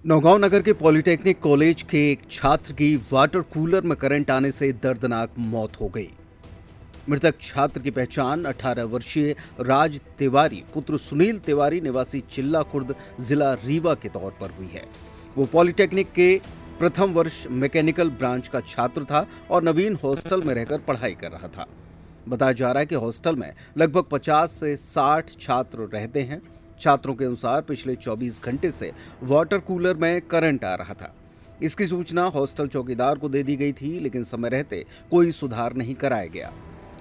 नौगांव नगर के polytechnic college के एक छात्र की वाटर कूलर में करंट आने से दर्दनाक मौत हो गई। मृतक छात्र की पहचान 18 वर्षीय राज तिवारी पुत्र सुनील तिवारी निवासी चिल्ला खुर्द जिला रीवा के तौर पर हुई है। वो पॉलिटेक्निक के प्रथम वर्ष मैकेनिकल ब्रांच का छात्र था और नवीन हॉस्टल में रहकर पढ़ाई कर रहा था। बताया जा रहा है कि हॉस्टल में लगभग 50 से 60 छात्र रहते हैं। छात्रों के अनुसार पिछले 24 घंटे से वाटर कूलर में करंट आ रहा था। इसकी सूचना हॉस्टल चौकीदार को दे दी गई थी, लेकिन समय रहते कोई सुधार नहीं कराया गया।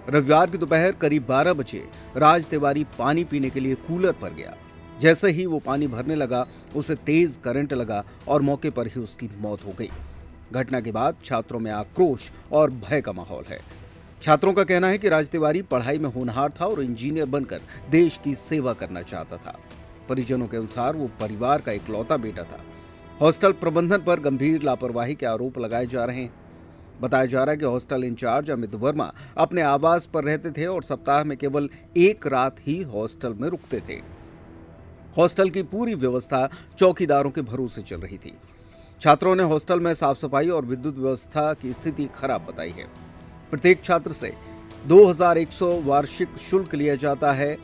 रविवार की दोपहर करीब 12 बजे राज तिवारी पानी पीने के लिए कूलर पर गया। जैसे ही वो पानी भरने लगा, उसे तेज करंट लगा और मौके पर ही उसकी मौत हो गई। घटना के बाद छात्रों में आक्रोश और भय का माहौल है। छात्रों का कहना है कि राज तिवारी पढ़ाई में होनहार था और इंजीनियर बनकर देश की सेवा करना चाहता था। परिजनों के अनुसार वो परिवार का इकलौता बेटा था। हॉस्टल प्रबंधन पर गंभीर लापरवाही के आरोप लगाए जा रहे हैं। बताया जा रहा है कि हॉस्टल इंचार्ज अमित वर्मा अपने आवास पर रहते थे और सप्ताह में केवल एक रात ही हॉस्टल में रुकते थे। हॉस्टल की पूरी व्यवस्था चौकीदारों के भरोसे चल रही थी। छात्रों ने हॉस्टल में साफ सफाई और विद्युत व्यवस्था की स्थिति खराब बताई है। प्रत्येक छात्र से 2100 वार्षिक शुल्क लिया जाता है,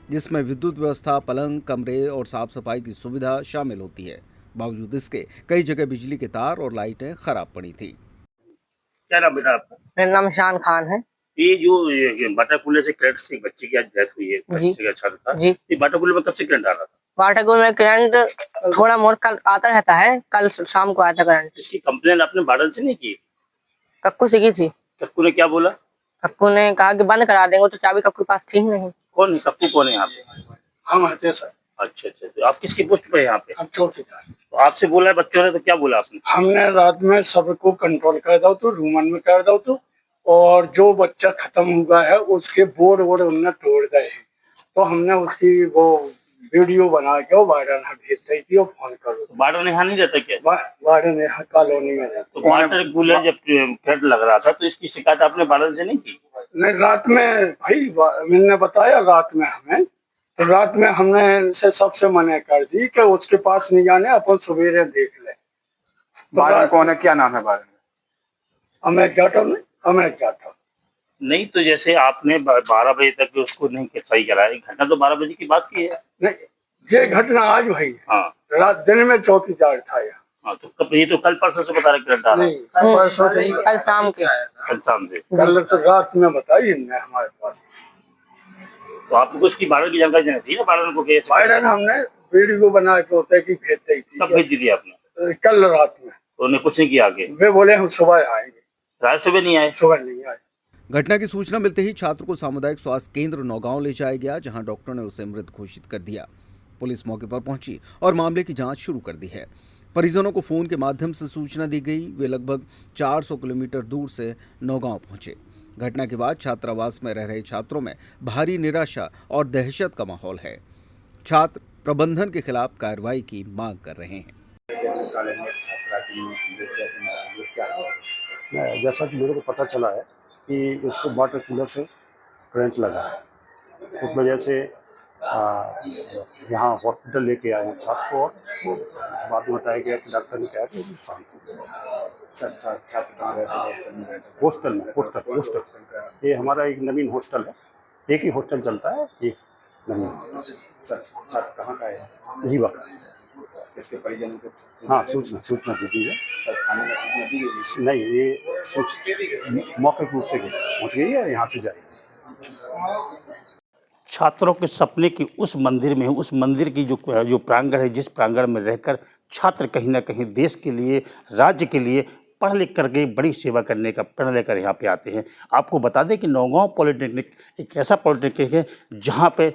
जिसमें विद्युत व्यवस्था, पलंग, कमरे और साफ सफाई की सुविधा शामिल होती है। बावजूद इसके कई जगह बिजली के तार और लाइटें खराब पड़ी थी। क्या नाम बेटा आपका? मेरा नाम शान खान है। ये वाटर कूलर से करंट से एक बच्चे की आज डेथ हुई है, जी बच्चे का छात्र था। जी ये वाटर कूलर में कब से करंट आ रहा था? वाटर कूलर में करंट थोड़ा मोड़ कल आता रहता है। कल शाम को आया था करंट। इसकी कंप्लेन आपने वार्डन से नहीं की? कक्कू से की थी। कक्कू ने क्या बोला? कक्कू ने कहा कि बंद करा देंगे, तो चाबी कक्कू के पास थी ही नहीं। कौन है कक्कू? कौन है यहाँ पे? हम आते सर। अच्छा अच्छा, तो आप किसकी पोस्ट पे है यहाँ पे? हम चौकीदार। तो आपसे बोला है बच्चों ने, तो क्या बोला आपने? हमने रात में सबको कंट्रोल कर दो तो रूमन में कर दो तो, और जो बच्चा खत्म हुआ है उसके बोर्ड वोर्ड उन्होंने तोड़ गए हैं। तो हमने उसकी वो वीडियो बना के वो वार्डन भेज दी थी और फोन करो। तो वार्डन यहाँ नहीं रहता क्या? वार्डन यहाँ कॉलोनी में रहता। तो वाटर कूलर जब करंट लग रहा था तो इसकी शिकायत आपने वार्डन से नहीं की? नहीं, रात में भाई मैंने बताया रात में हमें, तो रात में हमने इनसे सबसे मना कर दी कि उसके पास नहीं जाने, अपन सवेरे देख ले। वार्डन कौन है, क्या नाम है वार्डन? अमेर जाटव। नहीं, तो जैसे आपने 12 बजे तक उसको नहीं सही कराया, घटना तो 12 बजे की बात की है। नहीं, ये घटना आज भाई। हाँ, रात दिन में चौकीदार था यहाँ। हाँ, तो कब? ये तो कल परसों से बता रहे करंट आ रहा है। नहीं, परसों से कल शाम के। कल शाम से। कल तो रात में बताई इनने हमारे पास। तो आपको उसकी वार्डन की जानकारी देनी थी ना, वार्डन को केस। वायरन हमने वीडियो बना के होते की भेज दी थी। कब भेज दी थी आपने? कल रात में। तो उन्हें कुछ नहीं किया आगे? वे बोले हम सुबह आएंगे। रात सुबह नहीं आए? सुबह नहीं आए। घटना की सूचना मिलते ही छात्र को सामुदायिक स्वास्थ्य केंद्र नौगांव ले जाया गया, जहां डॉक्टर ने उसे मृत घोषित कर दिया। पुलिस मौके पर पहुंची और मामले की जांच शुरू कर दी है। परिजनों को फोन के माध्यम से सूचना दी गई। वे लगभग 400 किलोमीटर दूर से नौगांव पहुंचे। घटना के बाद छात्रावास में रह रहे छात्रों में भारी निराशा और दहशत का माहौल है। छात्र प्रबंधन के खिलाफ कार्रवाई की मांग कर रहे हैं। जैसा कि मेरे को पता चला है कि इसको वाटर कूलर से करंट लगा है, उस वजह से यहाँ हॉस्पिटल लेके आए हैं छात्र को, और वो बाद में बताया गया कि डॉक्टर ने कहा कि शांत हो। हॉस्टल ये हमारा एक नवीन हॉस्टल है। एक ही हॉस्टल चलता है, एक नवीन हॉस्टल। सर कहाँ का है? रीवा का है। इसके परिजनों को? हाँ, सूचना दी थी। सर थाने में सूचना दी गई? नहीं, ये मौखिक रूप से पहुँच गई है, यहाँ से जाएगी। छात्रों के सपने की उस मंदिर की जो प्रांगण है, जिस प्रांगण में रहकर छात्र कहीं ना कहीं देश के लिए, राज्य के लिए पढ़ लिख करके बड़ी सेवा करने का प्रण लेकर यहाँ पे आते हैं। आपको बता दें कि नौगांव पॉलिटेक्निक एक ऐसा पॉलिटेक्निक है जहाँ पे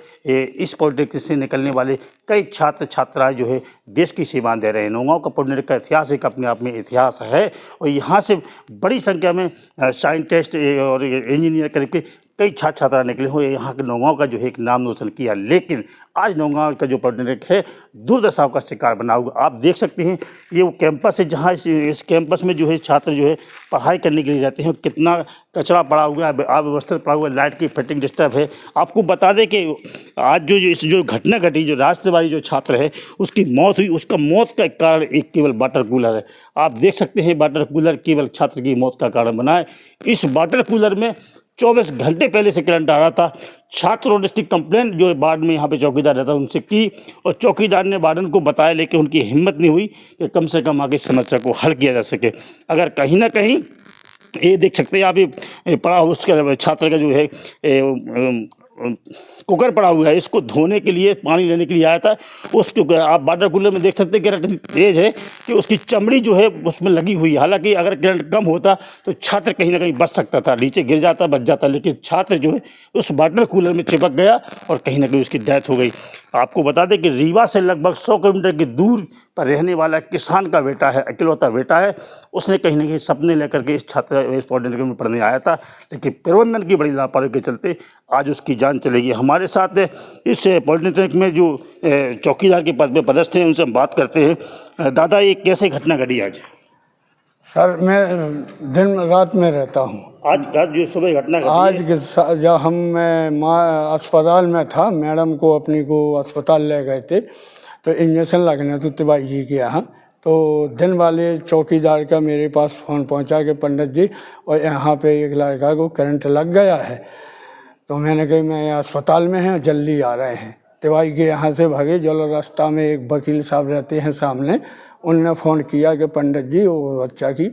इस पॉलिटेक्निक से निकलने वाले कई छात्र छात्राएं जो है देश की सेवा दे रहे हैं। नौगांव का पॉलिटेक्निक का इतिहास एक अपने आप में इतिहास है, और यहाँ से बड़ी संख्या में साइंटिस्ट और इंजीनियर करीब के कई छात्र छात्रा निकले हुए यहाँ के नौगांव का जो है एक नाम रोशन किया, लेकिन आज नौगांव का जो पॉलिटेक्निक है दुर्दशाओं का शिकार बना हुआ। आप देख सकते हैं ये वो कैंपस है जहाँ इस कैंपस में जो है छात्र जो है पढ़ाई करने के लिए जाते हैं। कितना कचरा पड़ा हुआ है, अव्यवस्थित पड़ा हुआ है, लाइट की फिटिंग डिस्टर्ब है। आपको बता दें कि आज जो घटना घटी, जो राज तिवारी जो छात्र है उसकी मौत हुई, उसका मौत का कारण एक केवल वाटर कूलर है। आप देख सकते हैं वाटर कूलर केवल छात्र की मौत का कारण बना है। इस वाटर कूलर में 24 घंटे पहले से करंट आ रहा था। छात्रों ने इसकी कंप्लेंट जो वार्ड में यहाँ पे चौकीदार रहता उनसे की और चौकीदार ने वार्डन को बताया, लेकिन उनकी हिम्मत नहीं हुई कि कम से कम आगे समस्या को हल किया जा सके। अगर कहीं ना कहीं ये देख सकते हैं आप, ये पड़ा हुआ उसका छात्र का जो है कुकर पड़ा हुआ है, इसको धोने के लिए पानी लेने के लिए आया था। उसको आप वाटर कूलर में देख सकते हैं करंट इतनी तेज है कि उसकी चमड़ी जो है उसमें लगी हुई है। हालांकि अगर करंट कम होता तो छात्र कहीं ना कहीं बच सकता था, नीचे गिर जाता, बच जाता, लेकिन छात्र जो है उस वाटर कूलर में चिपक गया और कहीं ना कहीं उसकी डेथ हो गई। आपको बता दें कि रीवा से लगभग 100 किलोमीटर की दूर पर रहने वाला किसान का बेटा है, इकलौता बेटा है। उसने कहीं ना कहीं सपने लेकर के इस पॉलिटेक्निक में पढ़ने आया था, लेकिन प्रबंधन की बड़ी लापरवाही के चलते आज उसकी जान चलेगी। हमारे साथ इस पॉलिटेक्निक में जो चौकीदार के पद पे पदस्थ हैं उनसे हम बात करते हैं। दादा, ये कैसे घटना घटी आज? सर मैं दिन रात में रहता हूँ। आज जो सुबह घटना घटी आज है, के जब मैं अस्पताल में था, मैडम को अपनी को अस्पताल ले गए थे तो इंजेक्शन लगने तो तिवारी जी के यहाँ, तो दिन वाले चौकीदार का मेरे पास फ़ोन पहुँचा कि पंडित जी और यहाँ पे एक लड़का को करंट लग गया है। तो मैंने कहा मैं अस्पताल में हैं, जल्दी आ रहे हैं। तिवारी के यहाँ से भागे, जो रास्ता में एक वकील साहब रहते हैं सामने, उनने फ़ोन किया कि पंडित जी वो बच्चा की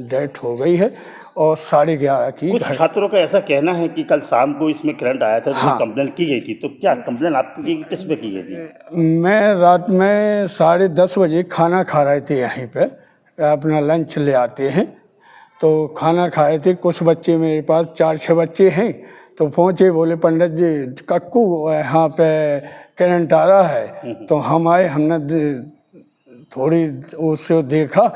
डेथ हो गई है और 11:30 की। कुछ छात्रों का ऐसा कहना है कि कल शाम को इसमें करंट आया था, हाँ। कंप्लेन की गई थी, तो क्या कंप्लेन आपकी किस पे की गई थी? मैं रात में 10:30 बजे खाना खा रहे थे, यहीं पे अपना लंच ले आते हैं तो खाना खा रहे थे। कुछ बच्चे मेरे पास 4-6 बच्चे हैं, तो पहुँचे, बोले पंडित जी कक्कू यहाँ पे करंट आ रहा है। तो हम आए, हमने थोड़ी उससे देखा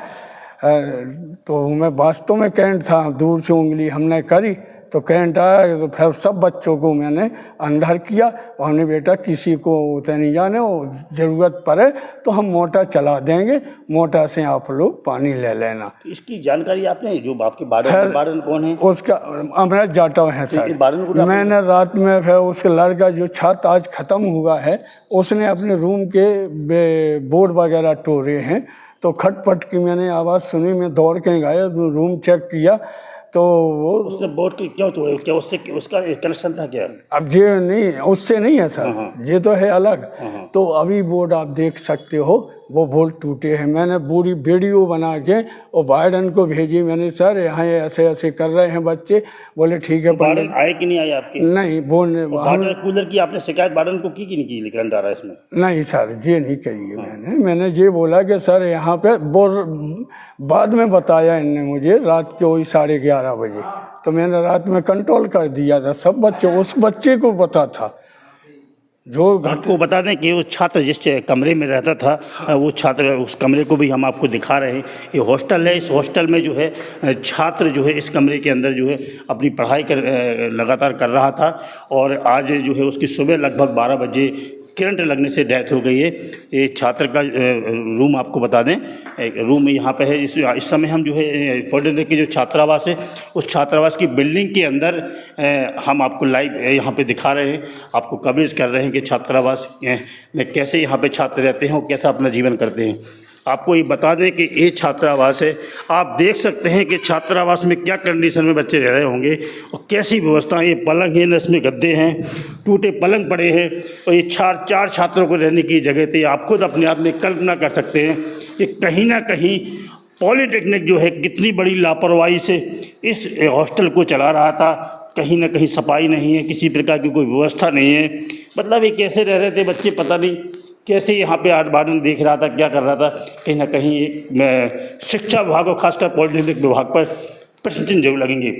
तो मैं वास्तव में करंट था, दूर से उंगली हमने करी तो करंट आया। तो फिर सब बच्चों को मैंने अंदर किया और हमने बेटा किसी को उतर नहीं जाने, और ज़रूरत पड़े तो हम मोटर चला देंगे, मोटर से आप लोग पानी ले लेना। इसकी जानकारी आपने, जो आपके वार्डन कौन है? उसका अमृत जाटव है सर। मैंने रात में फिर उसके लड़का जो छत आज ख़त्म हुआ है, उसने अपने रूम के बोर्ड वगैरह तोड़े हैं, तो खटपट की मैंने आवाज़ सुनी, मैं दौड़ के गया, रूम चेक किया तो वो उसने बोर्ड के क्यों तोड़े? क्या उससे उसका कनेक्शन था क्या? अब ये नहीं, उससे नहीं है सर, ये तो है अलग। तो अभी बोर्ड आप देख सकते हो वो बोर्ड टूटे हैं। मैंने पूरी वीडियो बना के और वार्डन को भेजी मैंने, सर यहाँ ऐसे ऐसे कर रहे हैं बच्चे। बोले ठीक है। वार्डन आए कि नहीं आए आपके? नहीं, बोलने वाटर कूलर की आपने शिकायत वार्डन को की कि नहीं की? करंट आ रहा है इसमें? नहीं सर, ये नहीं कही है मैंने ये बोला कि सर यहाँ पे बाद में बताया इनने मुझे रात के वही 11:30 बजे, तो मैंने रात में कंट्रोल कर दिया था। सब बच्चे, उस बच्चे को पता था जो आपको बता दें कि वो छात्र जिस कमरे में रहता था, वो छात्र, उस कमरे को भी हम आपको दिखा रहे हैं। ये हॉस्टल है, इस हॉस्टल में जो है छात्र जो है इस कमरे के अंदर जो है अपनी पढ़ाई लगातार कर रहा था, और आज जो है उसकी सुबह लगभग 12 बजे करंट लगने से डेथ हो गई है। ये छात्र का रूम आपको बता दें, रूम यहाँ पे है। इस समय हम जो है पॉलिटेक्निक की जो छात्रावास है, उस छात्रावास की बिल्डिंग के अंदर हम आपको लाइव यहाँ पे दिखा रहे हैं, आपको कवरेज कर रहे हैं कि छात्रावास में कैसे यहाँ पे छात्र रहते हैं और कैसा अपना जीवन करते हैं। आपको ये बता दें कि ये छात्रावास है, आप देख सकते हैं कि छात्रावास में क्या कंडीशन में बच्चे रह रहे होंगे और कैसी व्यवस्था। ये पलंग है, इसमें गद्दे हैं, टूटे पलंग पड़े हैं, और ये 4 छात्रों को रहने की जगह थी। आप खुद अपने आप में कल्पना कर सकते हैं कि कहीं ना कहीं पॉलिटेक्निक जो है कितनी बड़ी लापरवाही से इस हॉस्टल को चला रहा था। कहीं ना कहीं सफाई नहीं है, किसी प्रकार की कोई व्यवस्था नहीं है। मतलब ये कैसे रह रहे थे बच्चे, पता नहीं कैसे यहाँ पे वार्डन देख रहा था, क्या कर रहा था। कहीं ना कहीं एक शिक्षा विभाग और खासकर पॉलिटेक्निक विभाग पर प्रश्न चिन्ह जरूर लगेंगे।